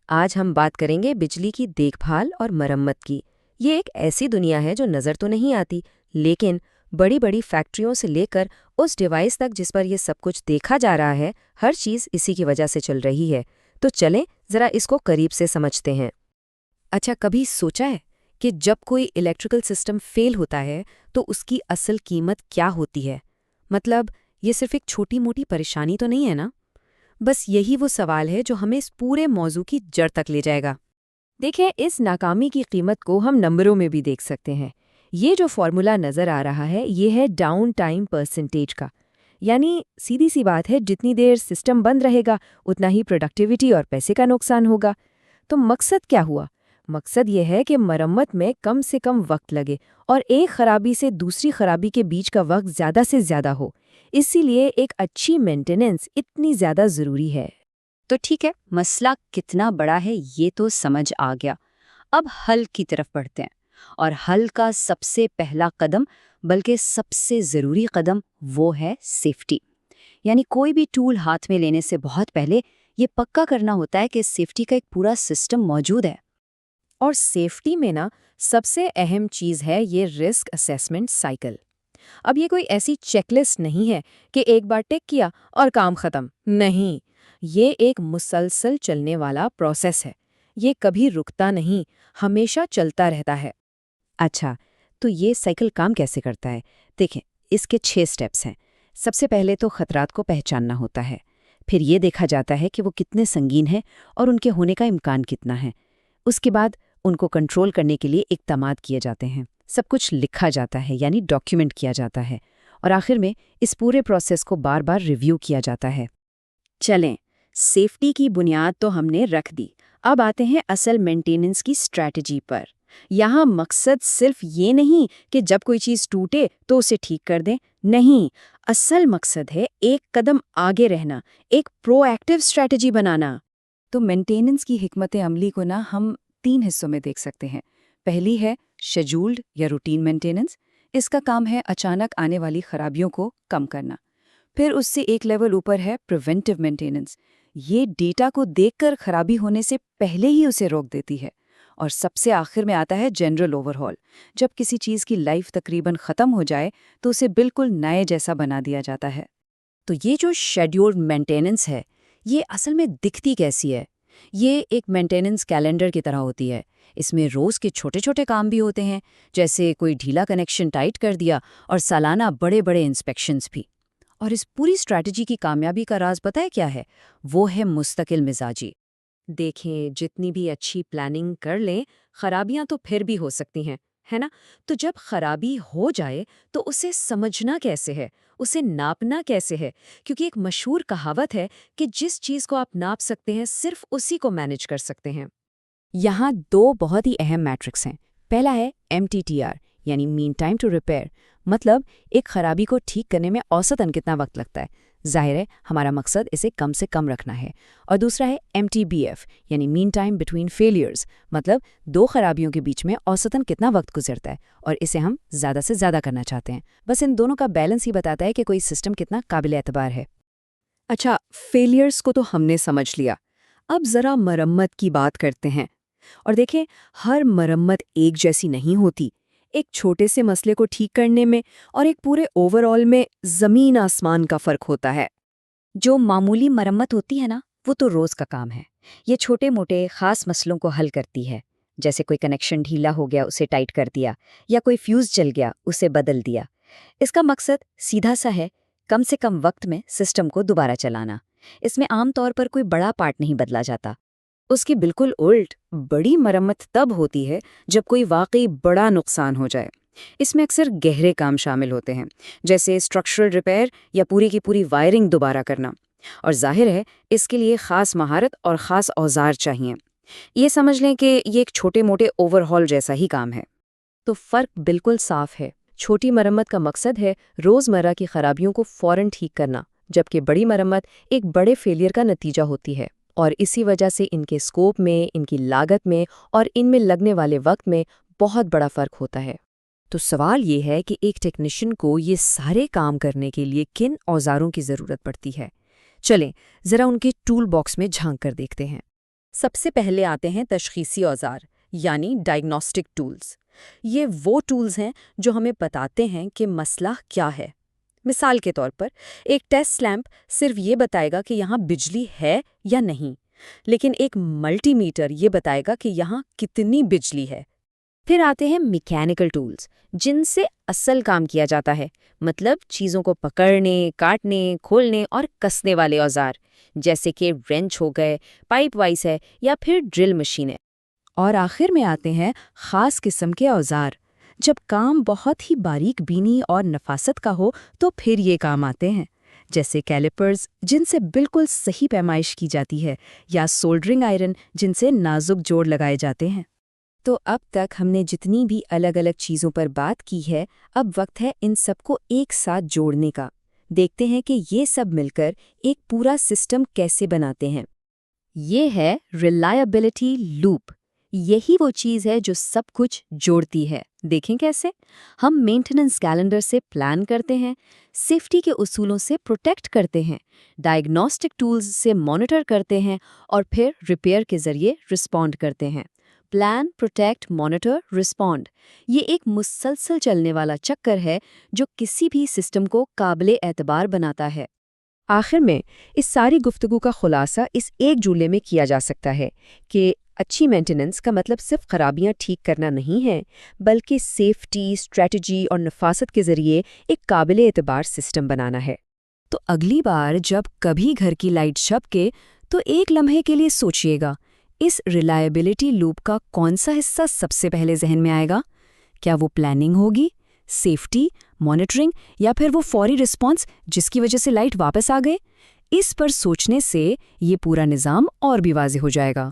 آج ہم بات کریں گے بجلی کی دیکھ بھال اور مرمت کی۔ یہ ایک ایسی دنیا ہے جو نظر تو نہیں آتی، لیکن بڑی بڑی فیکٹریوں سے لے کر اس ڈیوائس تک جس پر یہ سب کچھ دیکھا جا رہا ہے، ہر چیز اسی کی وجہ سے چل رہی ہے۔ تو چلیں ذرا اس کو قریب سے سمجھتے ہیں۔ اچھا، کبھی سوچا ہے کہ جب کوئی الیکٹریکل سسٹم فیل ہوتا ہے تو اس کی اصل قیمت کیا ہوتی ہے؟ مطلب یہ صرف ایک چھوٹی موٹی پریشانی تو نہیں ہے نا؟ بس یہی وہ سوال ہے جو ہمیں اس پورے موضوع کی جڑ تک لے جائے گا۔ دیکھیں، اس ناکامی کی قیمت کو ہم نمبروں میں بھی دیکھ سکتے ہیں۔ یہ جو فارمولا نظر آ رہا ہے یہ ہے ڈاؤن ٹائم پرسنٹیج کا، یعنی سیدھی سی بات ہے، جتنی دیر سسٹم بند رہے گا اتنا ہی پروڈکٹیوٹی اور پیسے کا نقصان ہوگا۔ تو مقصد کیا ہوا؟ مقصد یہ ہے کہ مرمت میں کم سے کم وقت لگے اور ایک خرابی سے دوسری خرابی کے بیچ کا وقت زیادہ سے زیادہ ہو۔ اسی لیے ایک اچھی مینٹیننس اتنی زیادہ ضروری ہے۔ تو ٹھیک ہے، مسئلہ کتنا بڑا ہے یہ تو سمجھ آ گیا۔ اب حل کی طرف بڑھتے ہیں، اور حل کا سب سے پہلا قدم، بلکہ سب سے ضروری قدم، وہ ہے سیفٹی۔ یعنی کوئی بھی ٹول ہاتھ میں لینے سے بہت پہلے یہ پکا کرنا ہوتا ہے کہ سیفٹی کا ایک پورا سسٹم موجود ہے۔ اور سیفٹی میں سب سے اہم چیز ہے یہ رسک اسیسمنٹ سائیکل۔ اب یہ کوئی ایسی چیک لسٹ نہیں ہے کہ ایک بار ٹک کیا اور کام ختم، نہیں، یہ ایک مسلسل چلنے والا پروسیس ہے۔ یہ کبھی رکتا نہیں، ہمیشہ چلتا رہتا ہے۔ اچھا، تو یہ سائیکل کام کیسے کرتا ہے؟ دیکھیں، اس کے 6 سٹیپس ہیں۔ سب سے پہلے تو خطرات کو پہچاننا ہوتا ہے، پھر یہ دیکھا جاتا ہے کہ وہ کتنے سنگین ہیں اور ان کے ہونے کا امکان کتنا ہے۔ اس کے بعد ان کو کنٹرول کرنے کے لیے اقدامات کیے جاتے ہیں، سب کچھ لکھا جاتا ہے، یعنی ڈاکیومنٹ کیا جاتا ہے، اور آخر میں اس پورے پروسیس کو بار بار ریویو کیا جاتا ہے۔ چلیں، سیفٹی کی بنیاد تو ہم نے رکھ دی، اب آتے ہیں اصل مینٹیننس کی اسٹریٹجی پر۔ یہاں مقصد صرف یہ نہیں کہ جب کوئی چیز ٹوٹے تو اسے ٹھیک کر دیں، نہیں، اصل مقصد ہے ایک قدم آگے رہنا، ایک پرو ایکٹیو اسٹریٹجی بنانا۔ تو مینٹیننس کی حکمت عملی کو ہم 3 حصوں میں دیکھ سکتے ہیں۔ پہلی ہے شیڈولڈ یا روٹین مینٹیننس۔ اس کا کام ہے اچانک آنے والی خرابیوں کو کم کرنا۔ پھر اس سے ایک لیول اوپر ہے پریونٹیو مینٹیننس۔ یہ ڈیٹا کو دیکھ کر خرابی ہونے سے پہلے ہی اسے روک دیتی ہے۔ اور سب سے آخر میں آتا ہے جنرل اوور ہال۔ جب کسی چیز کی لائف تقریباً ختم ہو جائے تو اسے بالکل نئے جیسا بنا دیا جاتا ہے۔ تو یہ جو شیڈیولڈ مینٹیننس ہے، یہ اصل میں دکھتی کیسی ہے؟ یہ ایک مینٹیننس کیلنڈر کی طرح ہوتی ہے۔ اس میں روز کے چھوٹے چھوٹے کام بھی ہوتے ہیں، جیسے کوئی ڈھیلا کنیکشن ٹائٹ کر دیا، اور سالانہ بڑے بڑے انسپیکشنز بھی۔ اور اس پوری اسٹریٹجی کی کامیابی کا راز پتہ ہے کیا ہے؟ وہ ہے مستقل مزاجی۔ دیکھیں، جتنی بھی اچھی پلاننگ کر لیں، خرابیاں تو پھر بھی ہو سکتی ہیں، ہے نا؟ تو جب خرابی ہو جائے تو اسے سمجھنا کیسے ہے، اسے ناپنا کیسے ہے؟ کیونکہ ایک مشہور کہاوت ہے کہ جس چیز کو آپ ناپ سکتے ہیں صرف اسی کو مینج کر سکتے ہیں۔ یہاں 2 بہت ہی اہم میٹرکس ہیں۔ پہلا ہے MTTR، یعنی مین ٹائم ٹو ریپیئر، مطلب ایک خرابی کو ٹھیک کرنے میں اوسطاً کتنا وقت لگتا ہے۔ ظاہر ہے ہمارا مقصد اسے کم سے کم رکھنا ہے۔ اور دوسرا ہے MTBF، یعنی مین ٹائم بٹوین فیلیئرز، مطلب 2 خرابیوں کے بیچ میں اوسطاً کتنا وقت گزرتا ہے، اور اسے ہم زیادہ سے زیادہ کرنا چاہتے ہیں۔ بس ان دونوں کا بیلنس ہی بتاتا ہے کہ کوئی سسٹم کتنا قابل اعتبار ہے۔ اچھا، فیلیئرز کو تو ہم نے سمجھ لیا، اب ذرا مرمت کی بات کرتے ہیں۔ اور دیکھیں، ہر مرمت ایک جیسی نہیں ہوتی۔ ایک چھوٹے سے مسئلے کو ٹھیک کرنے میں اور ایک پورے اوور آل میں زمین آسمان کا فرق ہوتا ہے۔ جو معمولی مرمت ہوتی ہے نا، وہ تو روز کا کام ہے۔ یہ چھوٹے موٹے خاص مسئلوں کو حل کرتی ہے، جیسے کوئی کنیکشن ڈھیلا ہو گیا اسے ٹائٹ کر دیا، یا کوئی فیوز جل گیا اسے بدل دیا۔ اس کا مقصد سیدھا سا ہے، کم سے کم وقت میں سسٹم کو دوبارہ چلانا۔ اس میں عام طور پر کوئی بڑا پارٹ نہیں بدلا جاتا۔ اس کی بالکل الٹ، بڑی مرمت تب ہوتی ہے جب کوئی واقعی بڑا نقصان ہو جائے۔ اس میں اکثر گہرے کام شامل ہوتے ہیں، جیسے اسٹرکچرل ریپیئر یا پوری کی پوری وائرنگ دوبارہ کرنا، اور ظاہر ہے اس کے لیے خاص مہارت اور خاص اوزار چاہیے۔ یہ سمجھ لیں کہ یہ ایک چھوٹے موٹے اوور ہال جیسا ہی کام ہے۔ تو فرق بالکل صاف ہے۔ چھوٹی مرمت کا مقصد ہے روزمرہ کی خرابیوں کو فوراً ٹھیک کرنا، جبکہ بڑی مرمت ایک بڑے فیلئر کا نتیجہ ہوتی ہے، اور اسی وجہ سے ان کے اسکوپ میں، ان کی لاگت میں اور ان میں لگنے والے وقت میں بہت بڑا فرق ہوتا ہے۔ تو سوال یہ ہے کہ ایک ٹیکنیشین کو یہ سارے کام کرنے کے لیے کن اوزاروں کی ضرورت پڑتی ہے؟ چلیں ذرا ان کے ٹول باکس میں جھانک کر دیکھتے ہیں۔ سب سے پہلے آتے ہیں تشخیصی اوزار یعنی ڈائگنوسٹک ٹولز۔ یہ وہ ٹولز ہیں جو ہمیں بتاتے ہیں کہ مسئلہ کیا ہے۔ مثال کے طور پر ایک ٹیسٹ لیمپ صرف یہ بتائے گا کہ یہاں بجلی ہے یا نہیں، لیکن ایک ملٹی میٹر یہ بتائے گا کہ یہاں کتنی بجلی ہے۔ پھر آتے ہیں میکینیکل ٹولز، جن سے اصل کام کیا جاتا ہے، مطلب چیزوں کو پکڑنے، کاٹنے، کھولنے اور کسنے والے اوزار، جیسے کہ رینچ ہو گئے، پائپ وائس ہے یا پھر ڈرل مشینیں۔ اور آخر میں آتے ہیں خاص قسم کے اوزار۔ جب کام بہت ہی باریک بینی اور نفاست کا ہو تو پھر یہ کام آتے ہیں، جیسے کیلیپرز جن سے بالکل صحیح پیمائش کی جاتی ہے، یا سولڈرنگ آئرن جن سے نازک جوڑ لگائے جاتے ہیں۔ تو اب تک ہم نے جتنی بھی الگ الگ چیزوں پر بات کی ہے، اب وقت ہے ان سب کو ایک ساتھ جوڑنے کا۔ دیکھتے ہیں کہ یہ سب مل کر ایک پورا سسٹم کیسے بناتے ہیں۔ یہ ہے ریلائبلٹی لوپ۔ یہی وہ چیز ہے جو سب کچھ جوڑتی ہے۔ دیکھیں کیسے؟ ہم مینٹیننس کیلنڈر سے پلان کرتے ہیں، سیفٹی کے اصولوں سے پروٹیکٹ کرتے ہیں، ڈائگنوسٹک ٹولز سے مانیٹر کرتے ہیں، اور پھر ریپیئر کے ذریعے رسپونڈ کرتے ہیں۔ پلان، پروٹیکٹ، مانیٹر، رسپونڈ، یہ ایک مسلسل چلنے والا چکر ہے جو کسی بھی سسٹم کو قابل اعتبار بناتا ہے۔ آخر میں اس ساری گفتگو کا خلاصہ اس ایک جملے میں کیا جا سکتا ہے کہ اچھی مینٹیننس کا مطلب صرف خرابیاں ٹھیک کرنا نہیں ہے، بلکہ سیفٹی، اسٹریٹجی اور نفاست کے ذریعے ایک قابل اعتبار سسٹم بنانا ہے۔ تو اگلی بار جب کبھی گھر کی لائٹ چھپکے تو ایک لمحے کے لیے سوچئے گا، اس ریلائبلٹی لوپ کا کون سا حصہ سب سے پہلے ذہن میں آئے گا؟ کیا وہ پلاننگ ہوگی، سیفٹی، مانیٹرنگ، یا پھر وہ فوری رسپانس جس کی وجہ سے لائٹ واپس آ گئے؟ اس پر سوچنے سے یہ پورا نظام اور بھی واضح ہو جائے گا۔